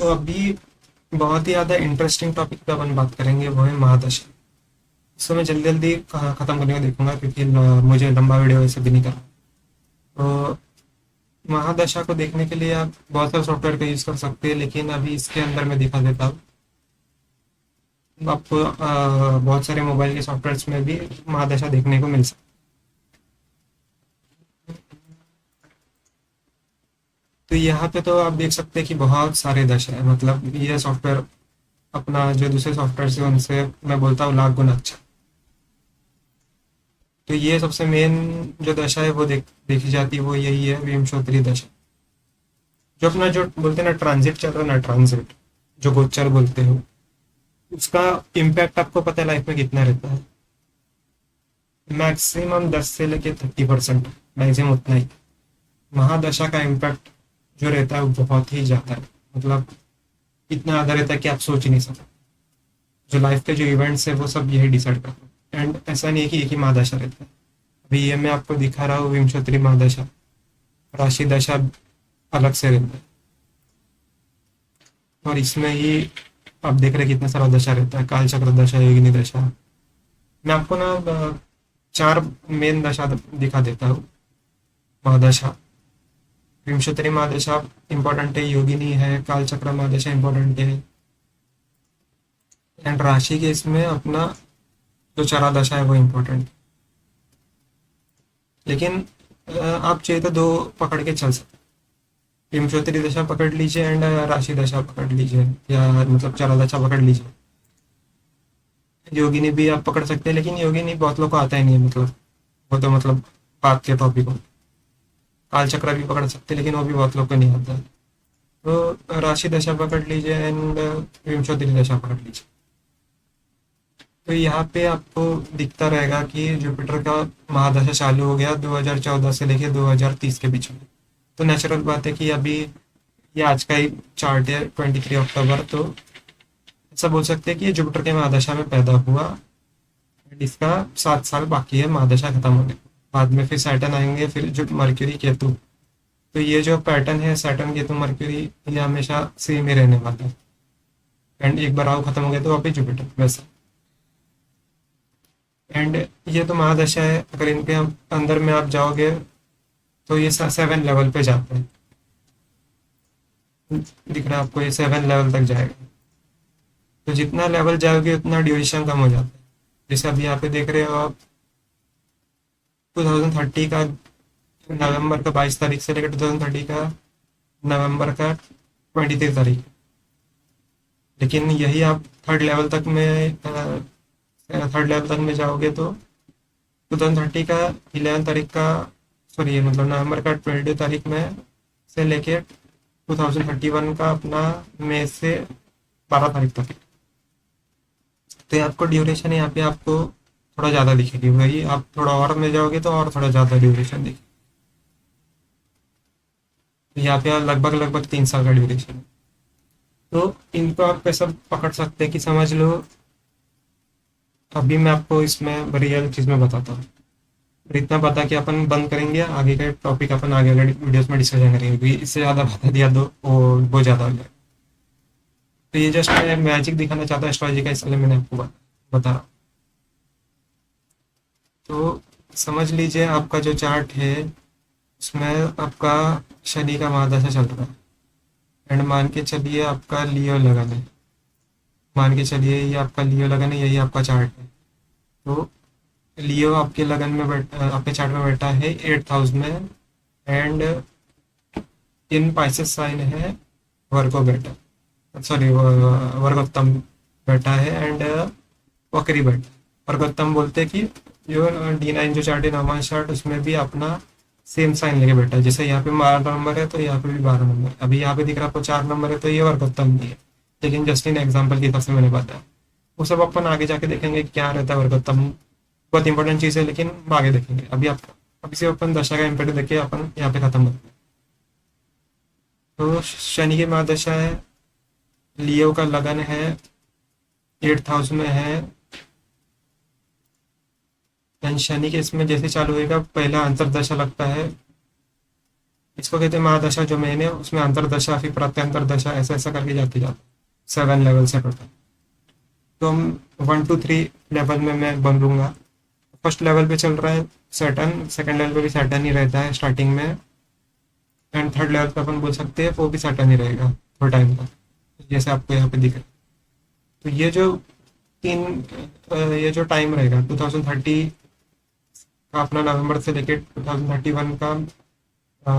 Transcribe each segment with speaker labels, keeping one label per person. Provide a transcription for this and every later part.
Speaker 1: तो अभी बहुत ही ज़्यादा इंटरेस्टिंग टॉपिक पे अपन बात करेंगे, वो है महादशा। इसको मैं जल्दी जल्दी ख़त्म करने को देखूंगा, क्योंकि मुझे लंबा वीडियो वैसे भी नहीं करना। तो महादशा को देखने के लिए आप बहुत सारे सॉफ्टवेयर का यूज़ कर सकते हैं, लेकिन अभी इसके अंदर मैं दिखा देता हूँ आपको। बहुत सारे मोबाइल के सॉफ्टवेयर्स में भी महादशा देखने को मिल सकती है। तो यहाँ पे तो आप देख सकते हैं कि बहुत सारे दशा है, मतलब ये सॉफ्टवेयर अपना जो दूसरे सॉफ्टवेयर से उनसे मैं बोलता हूँ लाख गुना अच्छा। तो ये सबसे मेन जो दशा है वो देखी जाती है, वो यही है विंशोत्तरी दशा। जो अपना जो बोलते हैं ना ट्रांजिट चल रहा है ना, ट्रांजिट जो गोचर बोलते हो, उसका इम्पैक्ट आपको पता है लाइफ में कितना रहता है? मैक्सिमम 10 से लेके 30%, मैक्सिमम उतना ही। महादशा का इम्पैक्ट जो रहता है वो बहुत ही ज़्यादा है, मतलब इतना ज़्यादा रहता है कि आप सोच ही नहीं सकते। जो लाइफ के जो इवेंट्स है वो सब यही डिसाइड करते हैं, एंड ऐसा नहीं है कि एक ही महादशा रहता है। अभी ये मैं आपको दिखा रहा हूँ विंशोत्तरी महादशा, राशि दशा अलग से रहता है। और इसमें ही आप देख रहे हैं कितना सारा दशा रहता है, काल चक्र दशा, योगिनी दशा। मैं आपको ना चार मेन दशा दिखा देता हूँ। महादशा, विंशोत्तरी महादशा इंपॉर्टेंट है, योगिनी है, काल चक्र महादशा इंपॉर्टेंट है, एंड राशि के इसमें अपना जो चरा दशा है वो इम्पोर्टेंट। लेकिन आप चाहिए तो दो पकड़ के चल सकते, विंशोत्तरी दशा पकड़ लीजिए एंड राशि दशा पकड़ लीजिए, या मतलब चरा दशा पकड़ लीजिए। योगिनी भी आप पकड़ सकते हैं, लेकिन योगिनी बहुत लोग को आता ही नहीं है, मतलब वो तो मतलब बात के टॉपिक हो। काल चक्र भी पकड़ सकते हैं, लेकिन वो भी बहुत लोग को नहीं आता है। तो राशि दशा पकड़ लीजिए एंड विंशोत्तरी दशा पकड़ लीजिए। तो यहाँ पे आपको दिखता रहेगा कि जुपिटर का महादशा चालू हो गया 2014 से लेके 2030 के बीच में। तो नेचुरल बात है कि अभी ये आज का ही चार्ट है, 23 अक्टूबर। तो ऐसा बोल सकते हैं कि ये जुपिटर के महादशा में पैदा हुआ, एंड इसका 7 साल बाकी है महादशा खत्म होने को। बाद में फिर सैटर्न आएंगे, फिर जो मर्क्यूरी केतु। तो ये जो पैटर्न है सैटर्न केतु मर्क्यूरी, ये हमेशा सेम ही रहने वाला है। एंड एक बार राहु खत्म हो गया तो वापिस जुपिटर वैसा। एंड ये तो महादशा है, अगर इनके अंदर में आप जाओगे तो ये 7 लेवल पे जाता है। दिख रहा है आपको, ये 7 लेवल तक जाएगा। तो जितना लेवल जाओगे उतना ड्यूरेशन कम हो जाता है। जैसे अभी यहाँ पे देख रहे हो आप, 2030 का नवंबर का 22 तारीख से लेकर 2030 का नवंबर का 23 तारीख। लेकिन यही आप थर्ड लेवल तक में जाओगे तो 2030 का 11 तारीख का, सॉरी मतलब नवंबर का 22 तारीख में से लेके 2031 का अपना मई से 12 तारीख तक है। तो ये आपको ड्यूरेशन यहाँ पे आपको थोड़ा ज़्यादा दिखेगी, वही आप थोड़ा और में जाओगे तो और थोड़ा ज़्यादा ड्यूरेशन दिखेगी। तो यहाँ पे लगभग लगभग 3 साल का ड्यूरेशन है। तो इनको आप कैसे पकड़ सकते हैं कि समझ लो, अभी मैं आपको इसमें रियल चीज़ में बताता हूँ। और इतना पता कि अपन बंद करेंगे, आगे का टॉपिक अपन आगे वाले वीडियोस में डिस्कशन करेंगे, क्योंकि इससे ज़्यादा बता दिया तो वो ज़्यादा हो जाएगा। तो ये जस्ट मैं मैजिक दिखाना चाहता एस्ट्रोलॉजी का, इसलिए मैंने आपको बता रहा हूँ। तो समझ लीजिए आपका जो चार्ट है उसमें आपका शनि का महादशा चल रहा है, एंड मान के चलिए आपका लियो लगन है। मान के चलिए ये आपका लियो लगन है, यही आपका चार्ट है। तो लियो आपके लगन में आपके चार्ट में बैठा है 8th हाउस में, एंड इन पाइसेस साइन है वर्गो बैठा, सॉरी वर्गोत्तम बैठा है, एंड वक्री बैठा। वर्गोत्तम बोलते हैं कि जो D9 जो चार्ट है नॉर्मल चार्ट, उसमें भी अपना सेम साइन लेके बैठा है। जैसे यहाँ पे 12 नंबर है तो यहाँ पे भी 12 नंबर, अभी यहाँ पे दिख रहा है आपको 4 नंबर है, तो ये वर्गोत्तम भी है। लेकिन जस्ट इन एग्जाम्पल के हिसाब से मैंने बताया, वो सब अपन आगे जाके देखेंगे क्या रहता है वर्गोत्तम। बहुत इंपॉर्टेंट चीज़ है, लेकिन आगे देखेंगे। अभी से अपन दशा का इम्पैक्ट देखे अपन यहाँ पे खत्म करते हैं। तो शनि की महादशा है, लियो का लगन है, 8th हाउस में है। शनि के इसमें जैसे चालू होएगा पहला अंतरदशा लगता है इसको कहते हैं महादशा जो मेन है, उसमें अंतरदशा फिर प्रत्यंतर दशा ऐसा ऐसा करके जाते जाते 7 लेवल से टोटल। तो हम 1 to 3 लेवल में मैं बन लूँगा। फर्स्ट लेवल पे चल रहा है सैटर्न, सेकंड लेवल पे भी सैटर्न ही रहता है स्टार्टिंग में, एंड थर्ड लेवल पे अपन बोल सकते हैं वो भी सैटर्न ही रहेगा थोड़ा टाइम तक, जैसे आपको यहाँ पे दिख रहा है। तो ये जो टाइम रहेगा 2030 का अपना, नवंबर से लेके 2031 का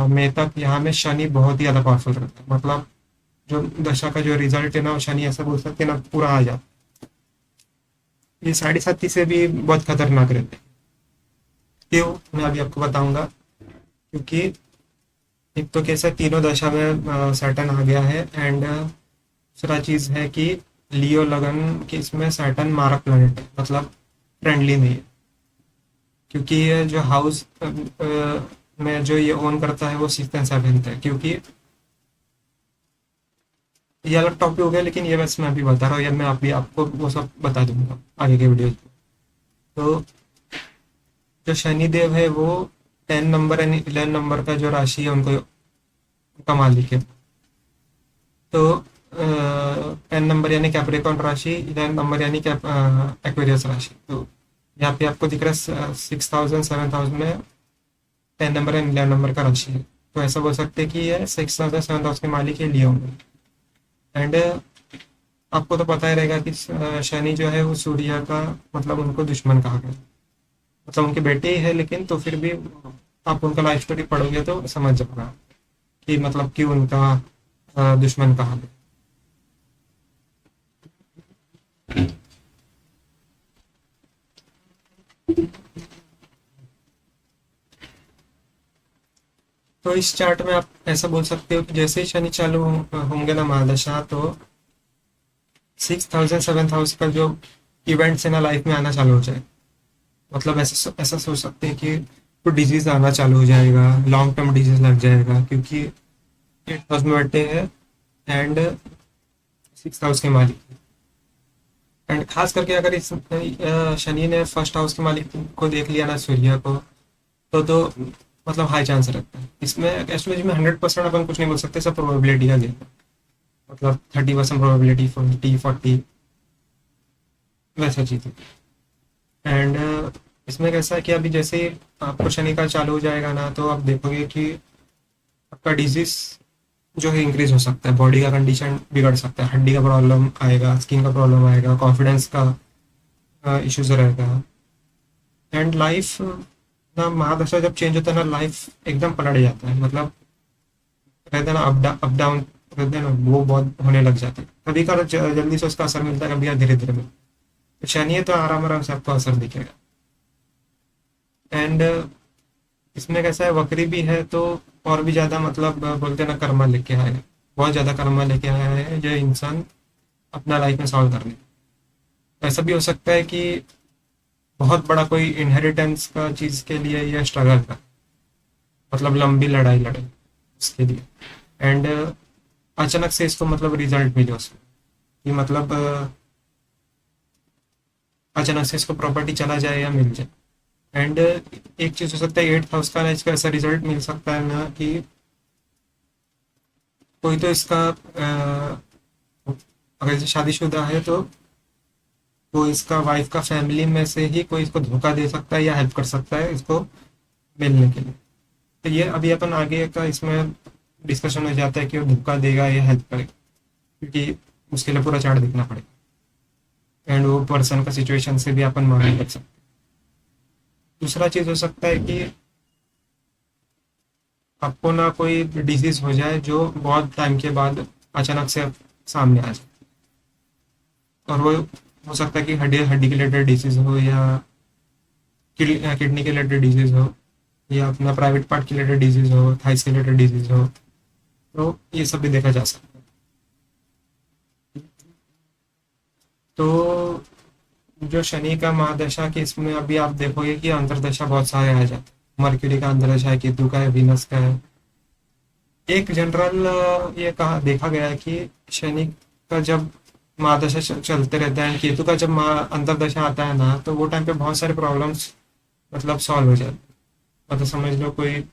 Speaker 1: मई तक, यहाँ में शनि बहुत ही ज़्यादा पावरफुल रहता है। मतलब जो दशा का जो रिजल्ट है ना, वो शनि ऐसा बोल सकते हैं ना, पूरा आ जाता है। ये 7.5 से भी बहुत खतरनाक रहते हैं। क्यों, मैं अभी आपको बताऊंगा। क्योंकि एक तो कैसे तीनों दशा में सैटर्न आ गया है, एंड दूसरा चीज़ है कि लियो लगन कि इसमें सैटर्न मारक प्लैनेट है, मतलब फ्रेंडली नहीं है। क्योंकि ये जो हाउस में जो ये ओन करता है वो 6th and 7th है। क्योंकि ये अलग टॉपिक हो गया, लेकिन ये बस मैं अभी बता रहा हूँ, या मैं अभी आपको वो सब बता दूंगा आगे के वीडियो में। तो जो शनिदेव है वो 10 नंबर एंड 11 नंबर का जो राशि है उनको, उनका मालिक है। तो 10 नंबर यानी कैप्रिकॉर्न राशि, 11 नंबर यानी एक्वेरियस राशि। तो यहाँ पे आपको दिख रहा है 6,000 7,000 में 10 नंबर एंड 11 नंबर का राशि है। तो ऐसा बोल सकते हैं कि ये 6,000 7,000 के मालिक है लियो में। एंड आपको तो पता ही रहेगा कि शनि जो है वो सूर्य का, मतलब उनको दुश्मन कहा गया, मतलब उनके बेटे ही है, लेकिन तो फिर भी आप उनका लाइफ स्टोरी पढ़ोगे तो समझ जाओगा कि मतलब क्यों उनका दुश्मन कहा गया। तो इस चार्ट में आप ऐसा बोल सकते हो कि जैसे ही शनि चालू होंगे ना महादशा, तो 6,000 7,000 का जो इवेंट्स है ना लाइफ में आना चालू हो जाए। मतलब ऐसा सोच सकते हैं कि कोई डिजीज आना चालू हो जाएगा, लॉन्ग टर्म डिजीज लग जाएगा, क्योंकि 8 हाउस में बैठे हैं एंड 6 हाउस के मालिक। एंड खास करके अगर इस शनि ने फर्स्ट हाउस के मालिक को देख लिया ना, सूर्य को, तो मतलब हाई चांस रहता है इसमें। एस्ट्रोलॉजी में 100% अपन कुछ नहीं बोल सकते, सब प्रोबेबिलिटी का गेम है। मतलब 30% प्रोबेबिलिटी, 40 वैसा चीज़ है। एंड इसमें कैसा है कि अभी जैसे आपको शनि का चालू हो जाएगा ना, तो आप देखोगे कि आपका डिजीज जो है इंक्रीज हो सकता है, बॉडी का कंडीशन बिगड़ सकता है, हड्डी का प्रॉब्लम आएगा, स्किन का प्रॉब्लम आएगा, कॉन्फिडेंस का इश्यूज रहेगा। एंड लाइफ ना, महादशा जब चेंज होता है ना, लाइफ एकदम पलट जाता है। मतलब रहता है ना, अप डाउन रहते हैं ना, वो बहुत होने लग जाते हैं। कभी का जल्दी से उसका असर मिलता है, कभी का धीरे धीरे मिलता है। तो शनि है तो आराम आराम से आपको असर दिखेगा। एंड इसमें कैसा है, वक्री भी है तो और भी ज़्यादा, मतलब बोलते हैं ना, कर्मा लेके आया है, बहुत ज़्यादा कर्मा लेके आया है जो इंसान अपना लाइफ में सॉल्व करने। ऐसा भी हो सकता है कि बहुत बड़ा कोई इनहेरिटेंस का चीज़ के लिए यह स्ट्रगल कर, मतलब लंबी लड़ाई लड़े उसके लिए। एंड अचानक से इसको मतलब रिजल्ट मिले उसमें, कि मतलब अचानक से इसको प्रॉपर्टी चला जाए या मिल जाए। एंड एक चीज़ हो सकता है 8 हाउस का ना, इसको ऐसा रिजल्ट मिल सकता है ना कि कोई तो इसका अगर इसे शादीशुदा है तो वो इसका वाइफ का फैमिली में से ही कोई इसको धोखा दे सकता है या हेल्प कर सकता है इसको मिलने के लिए। तो ये अभी अपन आगे का इसमें डिस्कशन हो जाता है कि वो धोखा देगा या हेल्प करेगा, क्योंकि उसके लिए पूरा चार्ट देखना पड़ेगा, एंड वो पर्सन का सिचुएशन से भी अपन मालूम कर सकते हैं। दूसरा चीज़ हो सकता है कि आपको ना कोई डिजीज हो जाए जो बहुत टाइम के बाद अचानक से सामने आ जाए, और वो हो सकता है कि हड्डी हड्डी के रिलेटेड डिजीज हो, या किडनी के रिलेटेड डिजीज हो, या अपना प्राइवेट पार्ट के रिलेटेड डिजीज हो, थाइस के रिलेटेड डिजीज हो। तो ये सब भी देखा जा सकता है। तो जो शनि का महादशा के इसमें अभी आप देखोगे कि अंतरदशा बहुत सारे आ जाते हैं। मर्क्यूरी का अंतरदशा है, केतु का है, वीनस का है। एक जनरल ये कहा देखा गया है कि शनि का जब महादशा चलते रहता है, केतु का जब अंतरदशा आता है ना, तो वो टाइम पे बहुत सारे प्रॉब्लम्स मतलब सॉल्व हो जाते हैं। मतलब समझ लो कोई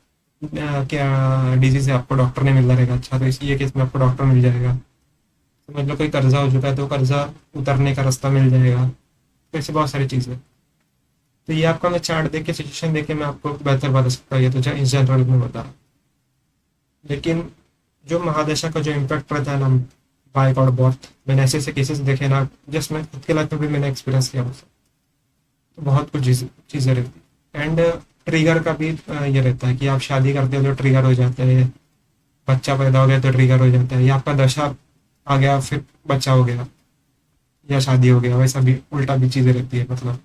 Speaker 1: क्या डिजीज़ है, आपको डॉक्टर नहीं मिल रहा रहेगा अच्छा, तो इसी केस में आपको डॉक्टर मिल जाएगा। तो मतलब कोई कर्जा हो चुका है तो कर्जा उतरने का रास्ता मिल जाएगा। तो ऐसे बहुत सारी चीज़ें। तो ये आपका मैं चार्ट देख के, सिचुएशन देख के मैं आपको बेहतर बता सकता हूँ, ये तो इस जनरल में बता रहा हूँ। लेकिन जो महादशा का जो इम्पैक्ट रहता है ना, बाय गॉड बहुत, मैंने ऐसे ऐसे केसेस देखे ना, जस्ट मैं खुद के लाइफ में भी मैंने एक्सपीरियंस किया मुझसे। तो बहुत कुछ चीज़ें रहती है। एंड ट्रिगर का भी ये रहता है कि आप शादी करते हो तो ट्रिगर हो जाते हैं, बच्चा पैदा हो गया तो ट्रिगर हो जाता है, या आपका दशा आ गया फिर बच्चा हो गया या शादी हो गया, वैसा भी उल्टा भी चीज़ें रहती है मतलब।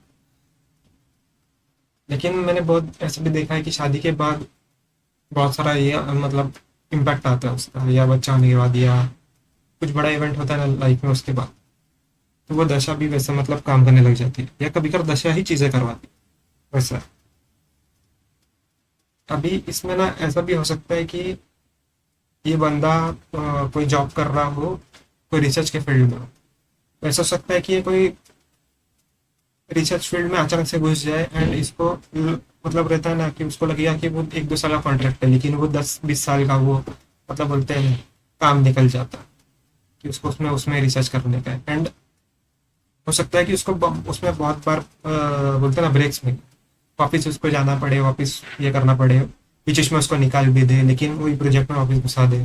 Speaker 1: लेकिन मैंने बहुत ऐसा भी देखा है कि शादी के बाद बहुत सारा ये मतलब इम्पैक्ट आता है उसका, या बच्चा होने के बाद, या कुछ बड़ा इवेंट होता है ना लाइफ में उसके बाद, तो वो दशा भी वैसे मतलब काम करने लग जाती है, या कभी कभी दशा ही चीज़ें करवाती है वैसा। अभी इसमें ना ऐसा भी हो सकता है कि ये बंदा कोई जॉब कर रहा हो, कोई रिसर्च के फील्ड में हो। तो ऐसा हो सकता है कि ये कोई रिसर्च फील्ड में अचानक से घुस जाए, एंड इसको मतलब रहता है ना कि उसको लगेगा कि वो 1-2 साल का कॉन्ट्रैक्ट है, लेकिन वो 10-20 साल का वो मतलब बोलते हैं काम निकल जाता है कि उसको उसमें उसमें रिसर्च करने का है। एंड हो सकता है कि उसको उसमें बहुत बार बोलते हैं ना ब्रेक्स में वापस उसको जाना पड़े, वापस ये करना पड़े, बीच बीच में उसको निकाल भी दे, लेकिन वही प्रोजेक्ट में वापस घुसा दे।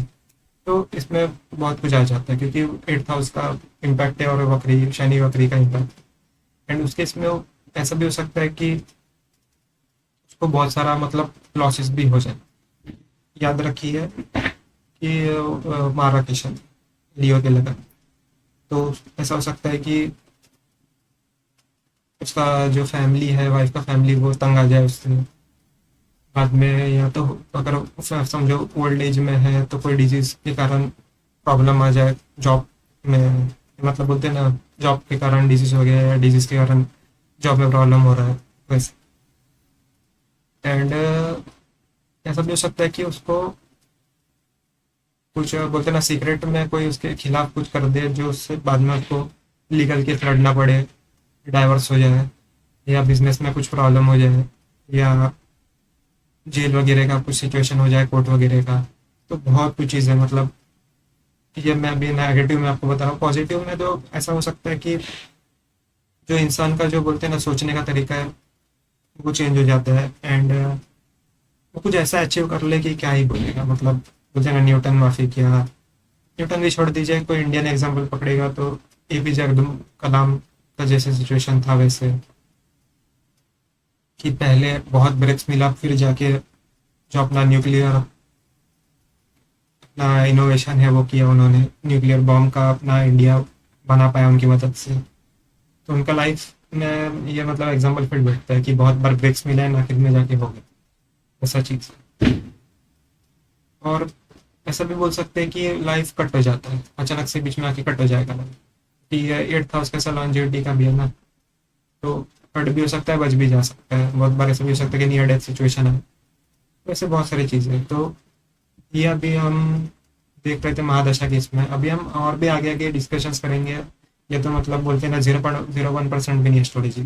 Speaker 1: तो इसमें बहुत कुछ आ जाता है, क्योंकि 8th हाउस का इम्पैक्ट है और वक्री शनि वक्री का इम्पैक्ट। एंड उसके इसमें ऐसा भी हो सकता है कि उसको बहुत सारा मतलब लॉसेस भी हो जाए। याद रखिए कि मारा किशन लियो के लगन, तो ऐसा हो सकता है कि उसका जो फैमिली है, वाइफ का फैमिली, वो तंग आ जाए उससे बाद में, या तो अगर समझो ओल्ड एज में है तो कोई डिजीज के कारण प्रॉब्लम आ जाए जॉब में, मतलब बोलते हैं ना जॉब के कारण डिजीज हो गया, या डिजीज के कारण जॉब में प्रॉब्लम हो रहा है वैसे। एंड ऐसा भी हो सकता है कि उसको कुछ बोलते हैं ना सीक्रेट में कोई उसके खिलाफ कुछ कर दे, जो उससे बाद में उसको लीगल केस लड़ना पड़े, डाइवर्स हो जाए, या बिजनेस में कुछ प्रॉब्लम हो जाए, या जेल वगैरह का कुछ सिचुएशन हो जाए, कोर्ट वगैरह का। तो बहुत कुछ चीज़ है मतलब। ये मैं अभी नेगेटिव में आपको बता रहा हूँ। पॉजिटिव में तो ऐसा हो सकता है कि जो इंसान का जो बोलते हैं ना सोचने का तरीका है, वो चेंज हो जाता है। एंड वो कुछ ऐसा अचीव कर ले कि क्या ही बोलेगा, मतलब बोलते हैं ना न्यूटन माफी किया। न्यूटन भी छोड़ दीजिए, कोई इंडियन एग्जाम्पल पकड़ेगा तो एपीजे अब्दुल कलाम का जैसे सिचुएशन था वैसे, कि पहले बहुत ब्रेक्स मिला, फिर जाके जो अपना न्यूक्लियर अपना इनोवेशन है वो किया उन्होंने, न्यूक्लियर बॉम्ब का अपना इंडिया बना पाया उनकी मदद से। तो उनका लाइफ में ये मतलब एग्जाम्पल फिट बैठता है कि बहुत बार ब्रेक्स मिला है ना, आखिर में जाके हो गया ऐसा चीज़। और ऐसा भी बोल सकते हैं कि लाइफ कट हो जाता है अचानक से, बीच में आके कट हो जाएगा लाइफ। ठीक है, 8th हाउस कैसा लॉन्जेविटी का भी है ना, तो कट भी हो सकता है, बच भी जा सकता है। बहुत बार ऐसा भी हो सकता है कि नियर डेथ सिचुएशन है। वैसे बहुत सारी चीज़ें हैं। तो ये अभी हम देख रहे थे महादशा के इसमें, अभी हम और भी आगे आगे डिस्कशंस करेंगे। ये तो मतलब बोलते हैं ना 0.01% भी नहीं है स्टोरेज।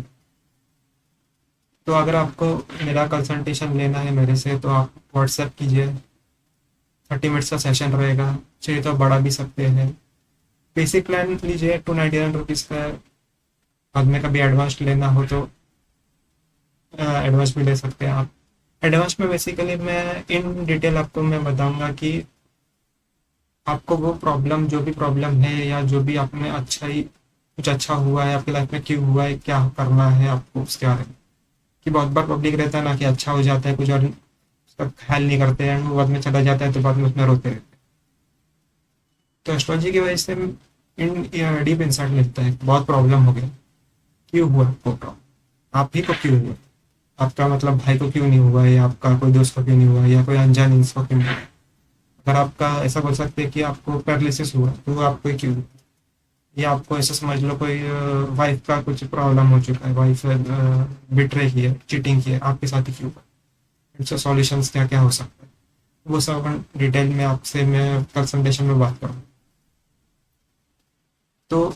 Speaker 1: तो अगर आपको मेरा कंसल्टेशन लेना है मेरे से, तो आप व्हाट्सएप कीजिए। 30 मिनट्स का सेशन रहेगा, चाहिए तो बढ़ा भी सकते हैं। बेसिक प्लान लीजिए, 299 रुपीज़ का है। बाद में कभी एडवांस लेना हो तो एडवांस भी ले सकते हैं आप। एडवांस में बेसिकली मैं इन डिटेल आपको मैं बताऊंगा कि आपको वो प्रॉब्लम, जो भी प्रॉब्लम है, या जो भी आप में अच्छा ही कुछ अच्छा हुआ है आपकी लाइफ में, क्यों हुआ है, क्या करना है आपको उसके बारे में। कि बहुत बार पब्लिक रहता है ना कि अच्छा हो जाता है कुछ और उसका ख्याल नहीं करते हैं, वो बाद में चला जाता है तो बाद में उसमें रोते रहते हैं। तो एस्ट्रोलॉजी की वजह से इन डीप इंसाइट मिलता है, बहुत प्रॉब्लम हो गया, क्यों हुआ आपको प्रॉब्लम, आप ही को क्यों हुआ, आपका मतलब भाई को क्यों नहीं हुआ, या आपका कोई दोस्त को क्यों नहीं हुआ, या कोई अनजान इंसान को क्यों नहीं हुआ। अगर आपका ऐसा बोल सकते हैं कि आपको पैरालिसिस हुआ तो वो आपको ही क्यों हुआ। या आपको ऐसा समझ लो कोई वाइफ का कुछ प्रॉब्लम हो चुका है, वाइफ बिट्रे की है, चीटिंग की है, आपके साथ ही क्यों हुआ, इसका सॉल्यूशंस क्या क्या हो सकता है, वो सब अपन डिटेल में आपसे मैं कंसल्टेशन में बात करूँ। तो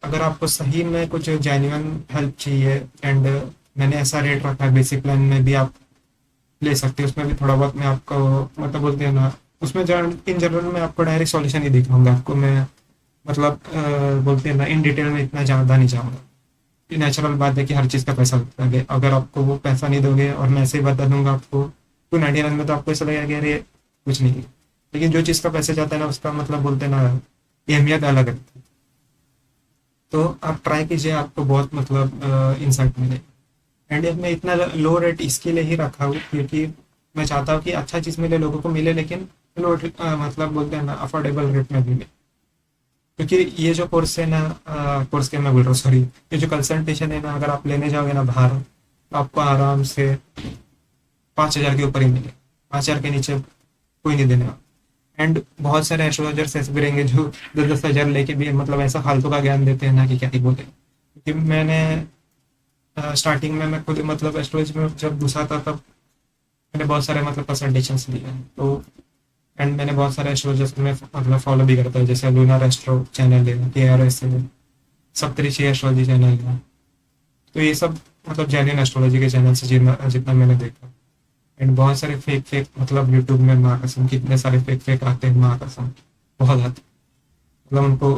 Speaker 1: अगर आपको सही में कुछ जेन्युइन हेल्प चाहिए, एंड मैंने ऐसा रेट रखा है बेसिक प्लान में भी, आप ले सकते हैं। उसमें भी थोड़ा बहुत मैं आपको मतलब बोलते हैं ना, उसमें इन जनरल मैं आपको डायरेक्ट सॉल्यूशन ही दिखाऊंगा आपको मैं, मतलब बोलते हैं ना इन डिटेल में इतना ज़्यादा नहीं जाऊँगा। ये नेचुरल बात है कि हर चीज़ का पैसा लगता है, अगर आपको वो पैसा नहीं दोगे और मैं ऐसे ही बता दूंगा आपको 299 में, तो आपको ऐसा लगेगा कि अरे कुछ नहीं है। लेकिन जो चीज़ का पैसा जाता है ना, उसका मतलब बोलते हैं ना अहमियत अलग है। तो आप ट्राई कीजिए, आपको बहुत मतलब इंसाइट मिले। एंड मैं इतना लो रेट इसके लिए ही रखा हूँ क्योंकि मैं चाहता हूँ कि अच्छा चीज़ मिले, लोगों को मिले, लेकिन लो मतलब बोलते हैं ना अफोर्डेबल रेट में भी मिले। क्योंकि ये जो कोर्स है ना, कोर्स के मैं बोल रहा हूँ सॉरी, ये जो कंसल्टेशन है ना, अगर आप लेने जाओगे ना बाहर, तो आपको आराम से 5,000 के ऊपर ही मिले। 5,000 के नीचे कोई नहीं देने वाला। एंड बहुत सारे एस्ट्रोलॉजर्स ऐसे भी रहेंगे जो 10-10 हज़ार लेके भी मतलब ऐसा फालतू का ज्ञान देते हैं ना कि क्या ही बोले। क्योंकि मैंने स्टार्टिंग में मैं खुद मतलब एस्ट्रोलॉजी में जब घुसा था, तब मैंने बहुत सारे मतलब कंसल्टेशंस लिए हैं। तो एंड मैंने बहुत सारे एस्ट्रोलॉजर्स में मतलब फॉलो भी करता है, जैसे लूनर एस्ट्रो चैनल है, KRS है, सप्तऋषि एस्ट्रोलॉजी चैनल है। तो ये सब मतलब जेन्युइन एस्ट्रोलॉजी के चैनल से जितना जितना मैंने देखा। एंड बहुत सारे फेक फेक मतलब यूट्यूब में माँ कसम कितने सारे फेक फेक आते हैं, माँ कसम बहुत आते हैं। मतलब उनको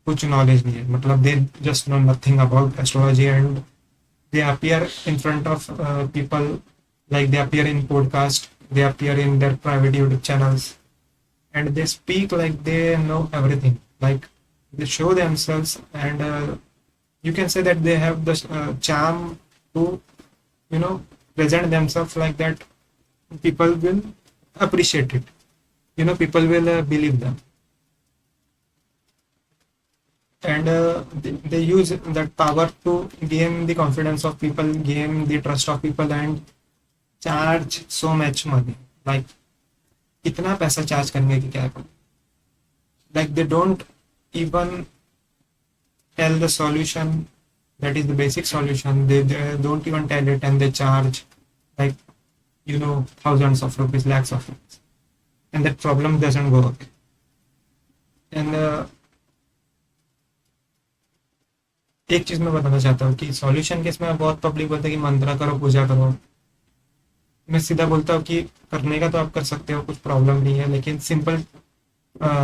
Speaker 1: कुछ नॉलेज नहीं है, मतलब they just know nothing about astrology. And they appear in front of people, like they appear in podcast, they appear in their private YouTube channels, and they speak like they know everything, like they show themselves. And you can say that they have the charm to, you know, present themselves like that. People will appreciate it, you know, people will believe them. And they use that power to gain the confidence of people, gain the trust of people, and charge so much money, like इतना पैसा charge करने की क्या है। like they don't even tell the solution, that is the basic solution, they don't even tell it, and they charge like, you know, thousands of rupees, lakhs of rupees, and that problem doesn't go away. And एक चीज मैं बताना चाहता हूँ कि solution case में बहुत public बोलते हैं कि मंत्रा करो, पूजा करो। मैं सीधा बोलता हूँ कि करने का तो आप कर सकते हो, कुछ प्रॉब्लम नहीं है, लेकिन सिंपल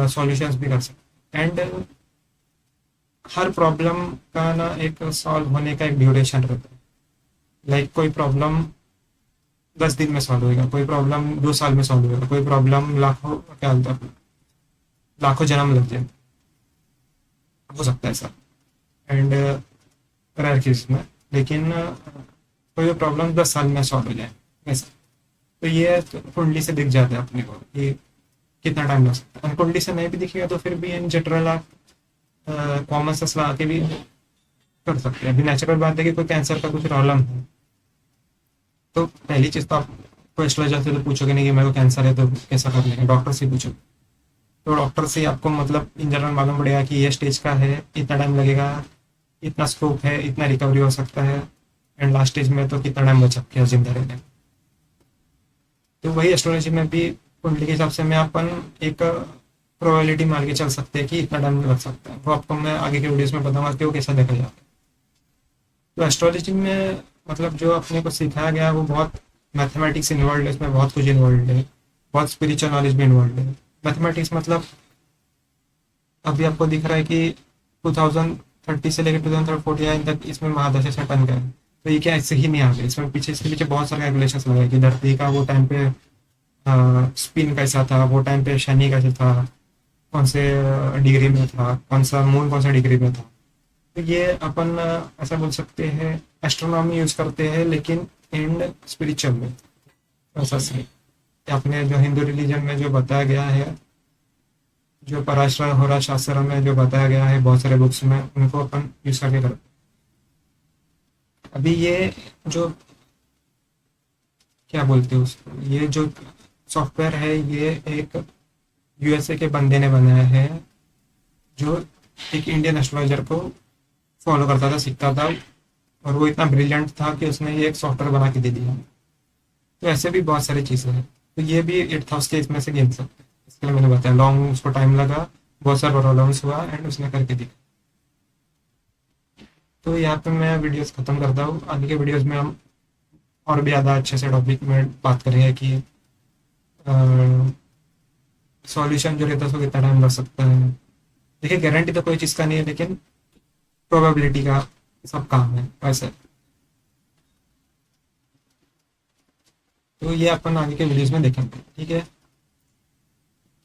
Speaker 1: सॉल्यूशंस भी कर सकते हैं। एंड हर प्रॉब्लम का ना एक सॉल्व होने का एक ड्यूरेशन रहता है। लाइक कोई प्रॉब्लम 10 दिन में सॉल्व होएगा, कोई प्रॉब्लम 2 साल में सॉल्व होएगा, कोई प्रॉब्लम लाखों क्या होता है, लाखों जन्म लग जाए, हो सकता है सर। एंड रेयर केस में, लेकिन कोई प्रॉब्लम 10 साल में सॉल्व हो जाए ऐसा। तो ये कुंडली से दिख जाता है अपने को कि कितना टाइम लग सकता है। कुंडली से नहीं भी दिखेगा तो फिर भी इन जनरल आप कॉमन सेंस लगा के भी कर सकते हैं। अभी नेचुरल बात है कि कोई कैंसर का कुछ प्रॉब्लम है, तो पहली चीज़ तो आप कोई एस्ट्रोलॉजर से तो पूछोगे नहीं कि मेरे को कैंसर है तो कैसा कर लेंगे, डॉक्टर से पूछोगे। तो डॉक्टर से आपको मतलब इन जनरल मालूम पड़ेगा कि ये स्टेज का है, इतना टाइम लगेगा, इतना स्कोप है, इतना रिकवरी हो सकता है, एंड लास्ट स्टेज में तो कितना टाइम बचा के जिंदा रहने। तो वही एस्ट्रोलॉजी में भी कुंडली के हिसाब से मैं अपन एक प्रोबेबिलिटी मान के चल सकते हैं कि इतना टाइम लग सकता है। वो आपको मैं आगे के वीडियोस में बताऊंगा कि वो कैसा देखा जाता है। तो एस्ट्रोलॉजी में मतलब जो अपने को सिखाया गया है वो बहुत मैथमेटिक्स इन्वॉल्व है, इसमें बहुत कुछ इन्वॉल्व है, बहुत स्पिरिचुअल नॉलेज भी इन्वॉल्व है। मैथमेटिक्स मतलब अभी आपको दिख रहा है कि 2030 से लेकर 2049 तक इसमें महादशा सटन का है। तो ये क्या ऐसे ही नहीं आ गया, इसमें पीछे इसके पीछे बहुत सारे कैलकुलेशंस लगाए कि धरती का वो टाइम पे स्पिन कैसा था, वो टाइम पे शनि कैसा था, कौन से डिग्री में था, कौन सा मून कौन सा डिग्री में था। तो ये अपन ऐसा बोल सकते हैं एस्ट्रोनॉमी यूज करते हैं, लेकिन एंड स्पिरिचुअल में ऐसा सही। अपने जो हिंदू रिलीजन में जो बताया गया है, जो पराशर होरा शास्त्र में जो बताया गया है बहुत सारे बुक्स में, उनको अपन यूज करके करते हैं। अभी ये जो क्या बोलते हैं उसको, ये जो सॉफ्टवेयर है, ये एक USA के बंदे ने बनाया है, जो एक इंडियन एस्ट्रोलॉजर को फॉलो करता था, सीखता था, और वो इतना ब्रिलियंट था कि उसने ये एक सॉफ्टवेयर बना के दे दिया। तो ऐसे भी बहुत सारी चीज़ें हैं। तो ये भी 8,000 के इसमें से गिन सकते हैं। इसके लिए मैंने बताया, लॉन्ग उसको टाइम लगा, बहुत सारा प्रॉब्लम्स हुआ, एंड उसने करके दिखा। तो यहाँ पे मैं वीडियोस ख़त्म करता हूँ। आगे के वीडियोस में हम और भी ज़्यादा अच्छे से टॉपिक में बात करेंगे कि सॉल्यूशन जो रहता है उसको कितना टाइम लग सकता है। देखिए गारंटी तो कोई चीज़ का नहीं है, लेकिन प्रोबेबिलिटी का सब काम है वैसे। तो ये अपन आगे के वीडियोस में देखेंगे, ठीक है।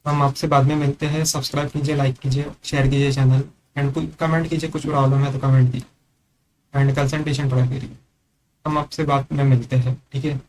Speaker 1: हम आपसे बाद में मिलते हैं। सब्सक्राइब कीजिए, लाइक कीजिए, शेयर कीजिए चैनल, एंड कुछ कमेंट कीजिए, कुछ प्रॉब्लम है तो कमेंट कीजिए, एंड कंसल्टेशन ट्राई करिए। हम आपसे बाद में मिलते हैं, ठीक है।